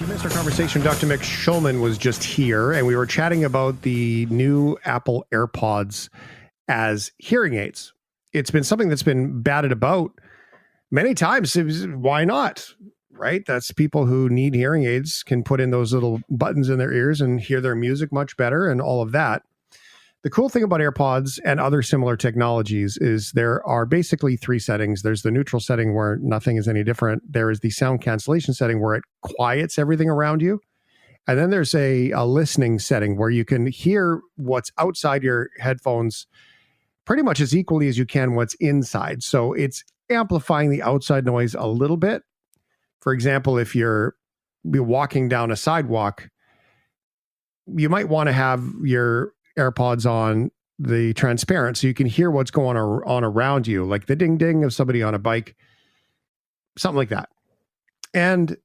You missed our conversation. Dr. Mick Schulman was just here, and we were chatting about the new Apple AirPods as hearing aids. It's been something that's been batted about many times. Why not? Right? That's people who need hearing aids can put in those little buttons in their ears and hear their music much better and all of that. The cool thing about AirPods and other similar technologies is there are basically three settings. There's the neutral setting where nothing is any different. There is the sound cancellation setting where it quiets everything around you. And then there's a listening setting where you can hear what's outside your headphones pretty much as equally as you can what's inside. So it's amplifying the outside noise a little bit. For example, if you're walking down a sidewalk, you might want to have your AirPods on the transparent so you can hear what's going on around you, like the ding ding of somebody on a bike, something like that. And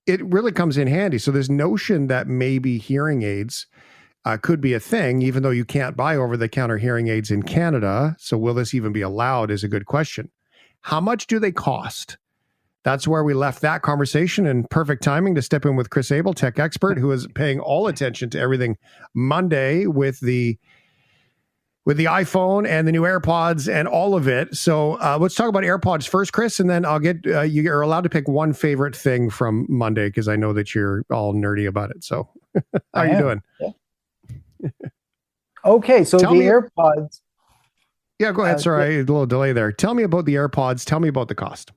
it really comes in handy. So this notion that maybe hearing aids could be a thing, even though you can't buy over-the-counter hearing aids in Canada. So will this even be allowed is a good question. How much do they cost? That's where we left that conversation, and perfect timing to step in with Kris Abel, tech expert, who is paying all attention to everything Monday with the iPhone and the new AirPods and all of it. So let's talk about AirPods first, Kris, and then I'll get you're allowed to pick one favorite thing from Monday because I know that you're all nerdy about it. So how are you doing? Yeah. Okay, so AirPods. Yeah, go ahead. Sorry, a little delay there. Tell me about the AirPods. Tell me about the cost.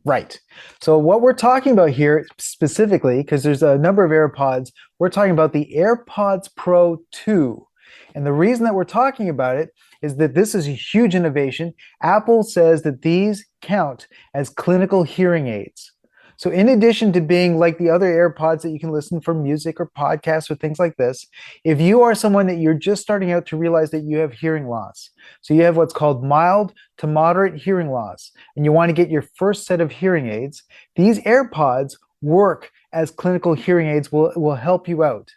Right. So what we're talking about here specifically, because there's a number of AirPods, we're talking about the AirPods Pro 2. And the reason that we're talking about it is that this is a huge innovation. Apple says that these count as clinical hearing aids. So in addition to being like the other AirPods that you can listen for music or podcasts or things like this, if you are someone that you're just starting out to realize that you have hearing loss, so you have what's called mild to moderate hearing loss, and you want to get your first set of hearing aids, these AirPods work as clinical hearing aids, will help you out.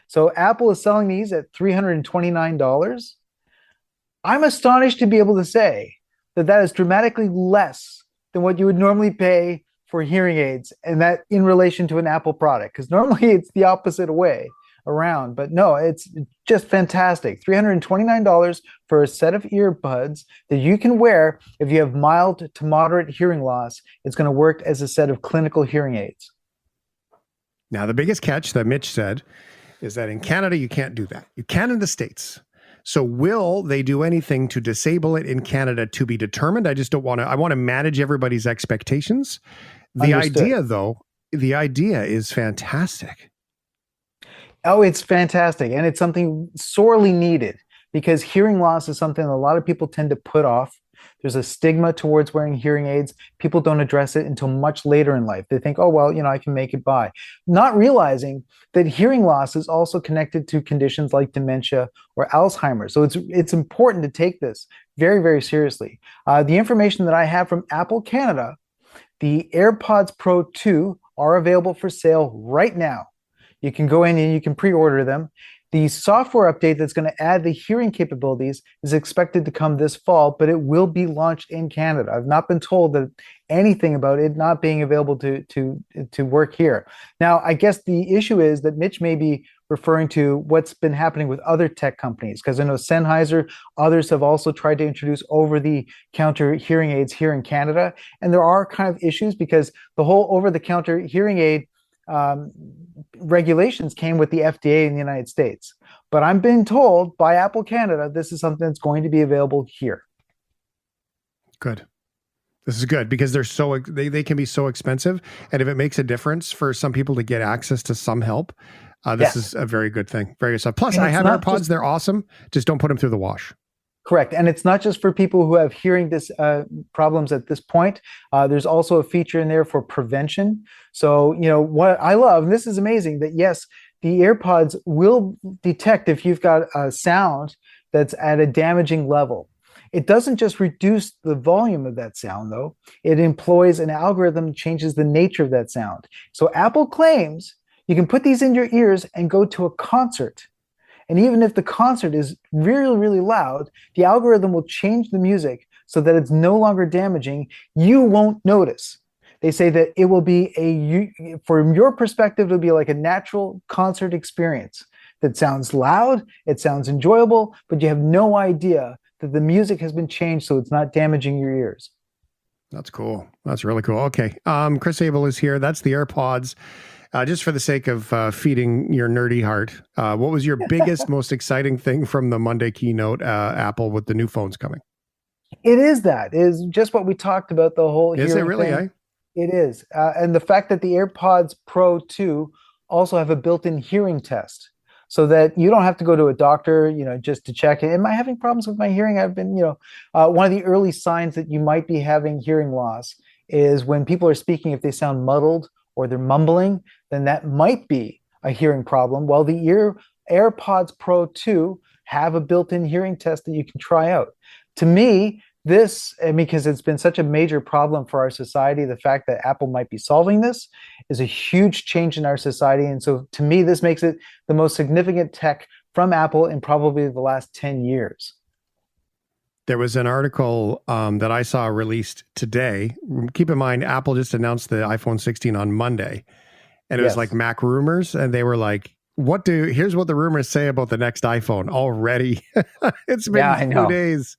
So Apple is selling these at $329. I'm astonished to be able to say that that is dramatically less than what you would normally pay for hearing aids, and that in relation to an Apple product, because normally it's the opposite way around. But no, it's just fantastic. $329 for a set of earbuds that you can wear if you have mild to moderate hearing loss. It's going to work as a set of clinical hearing aids. Now, the biggest catch that Mitch said is that in Canada, you can't do that. You can in the States. So will they do anything to disable it in Canada to be determined? I just don't want to, I want to manage everybody's expectations. The idea is fantastic. Oh, it's fantastic. And it's something sorely needed because hearing loss is something that a lot of people tend to put off. There's a stigma towards wearing hearing aids. People don't address it until much later in life. They think, oh, well, I can make it by. Not realizing that hearing loss is also connected to conditions like dementia or Alzheimer's. So it's important to take this very, very seriously. The information that I have from Apple Canada, the AirPods Pro 2 are available for sale right now. You can go in and you can pre-order them. The software update that's going to add the hearing capabilities is expected to come this fall, but it will be launched in Canada. I've not been told that anything about it not being available to work here. Now, I guess the issue is that Mitch may be referring to what's been happening with other tech companies, because I know Sennheiser, others have also tried to introduce over-the-counter hearing aids here in Canada. And there are kind of issues because the whole over-the-counter hearing aid regulations came with the FDA in the United States. But I'm being told by Apple Canada, this is something that's going to be available here. Good. This is good because they can be so expensive. And if it makes a difference for some people to get access to some help, this is a very good thing. Very good stuff. Plus, I have AirPods. They're awesome. Just don't put them through the wash. Correct. And it's not just for people who have hearing problems at this point. There's also a feature in there for prevention. So, what I love, and this is amazing, that yes, the AirPods will detect if you've got a sound that's at a damaging level. It doesn't just reduce the volume of that sound, though. It employs an algorithm that changes the nature of that sound. So Apple claims you can put these in your ears and go to a concert. And even if the concert is really, really loud, the algorithm will change the music so that it's no longer damaging. You won't notice They say that it will be from your perspective, it'll be like a natural concert experience that sounds loud, it sounds enjoyable, but you have no idea that the music has been changed so it's not damaging your ears. That's cool. That's really cool. Okay. Kris Abel is here. That's the AirPods. Just for the sake of feeding your nerdy heart, what was your biggest, most exciting thing from the Monday keynote, Apple, with the new phones coming? It is just what we talked about, the whole Is it really? thing. It is. And the fact that the AirPods Pro 2 also have a built-in hearing test so that you don't have to go to a doctor, just to check, am I having problems with my hearing? I've been, one of the early signs that you might be having hearing loss is when people are speaking, if they sound muddled or they're mumbling, then that might be a hearing problem. Well, the AirPods Pro 2 have a built-in hearing test that you can try out. To me, because it's been such a major problem for our society, the fact that Apple might be solving this is a huge change in our society. And so to me, this makes it the most significant tech from Apple in probably the last 10 years. There was an article that I saw released today. Keep in mind, Apple just announced the iPhone 16 on Monday. And it was like Mac rumors. And they were like, here's what the rumors say about the next iPhone already. It's been 2 days.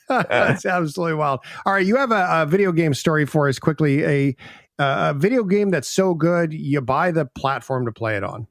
It's absolutely wild. All right. You have a video game story for us quickly. A video game that's so good, you buy the platform to play it on.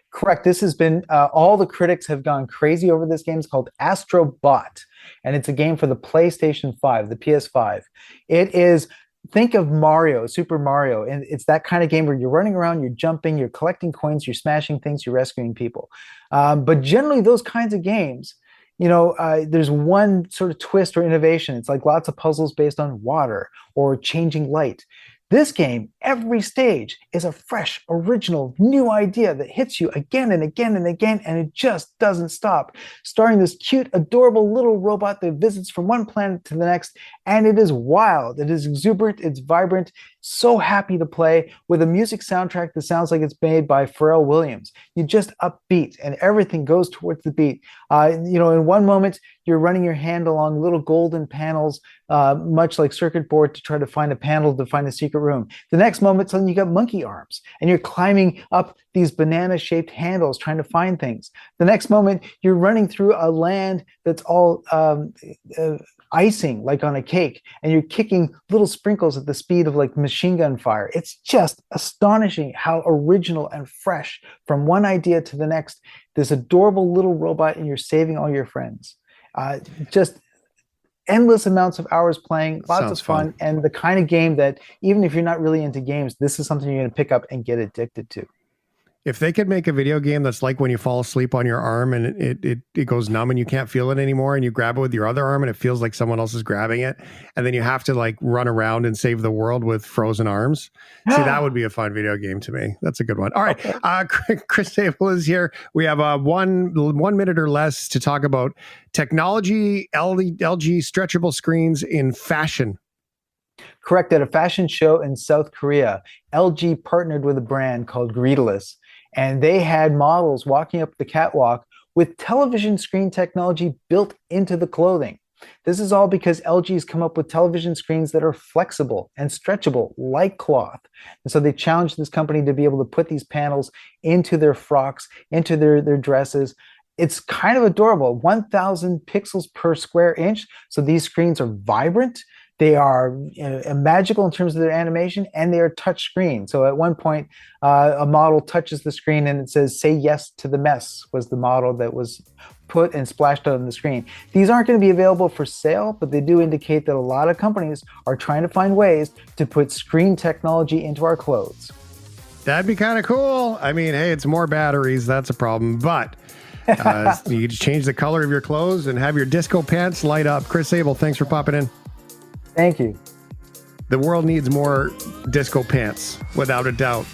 Correct. This has been, all the critics have gone crazy over this game. It's called Astro Bot, and it's a game for the PlayStation 5, the PS5. It is, think of Mario, Super Mario, and it's that kind of game where you're running around, you're jumping, you're collecting coins, you're smashing things, you're rescuing people. But generally those kinds of games, there's one sort of twist or innovation. It's like lots of puzzles based on water or changing light. This game, every stage is a fresh, original, new idea that hits you again and again and again, and it just doesn't stop. Starring this cute, adorable little robot that visits from one planet to the next, and it is wild, it is exuberant, it's vibrant, so happy to play, with a music soundtrack that sounds like it's made by Pharrell Williams. You just upbeat, and everything goes towards the beat. In one moment, you're running your hand along little golden panels, much like circuit board, to try to find a panel to find a secret room. The next moment, suddenly you got monkey arms, and you're climbing up these banana-shaped handles trying to find things. The next moment, you're running through a land that's all icing, like on a cake, and you're kicking little sprinkles at the speed of like machine gun fire. It's just astonishing how original and fresh from one idea to the next. This adorable little robot, and you're saving all your friends. Just endless amounts of hours playing, lots of fun, and the kind of game that even if you're not really into games, this is something you're going to pick up and get addicted to. If they could make a video game that's like when you fall asleep on your arm and it goes numb and you can't feel it anymore, and you grab it with your other arm and it feels like someone else is grabbing it, and then you have to like run around and save the world with frozen arms. See, that would be a fun video game to me. That's a good one. All right. Okay. Kris Abel is here. We have 1 minute or less to talk about technology, LG stretchable screens in fashion. Correct. At a fashion show in South Korea, LG partnered with a brand called Greedless, and they had models walking up the catwalk with television screen technology built into the clothing. This is all because LG's come up with television screens that are flexible and stretchable like cloth. And so they challenged this company to be able to put these panels into their frocks, into their dresses. It's kind of adorable, 1,000 pixels per square inch. So these screens are vibrant. They are magical in terms of their animation, and they are touch screen. So at one point, a model touches the screen and it says, "Say yes to the mess," was the model that was put and splashed out on the screen. These aren't going to be available for sale, but they do indicate that a lot of companies are trying to find ways to put screen technology into our clothes. That'd be kind of cool. I mean, hey, it's more batteries. That's a problem. But you just change the color of your clothes and have your disco pants light up. Kris Abel, thanks for popping in. Thank you. The world needs more disco pants, without a doubt.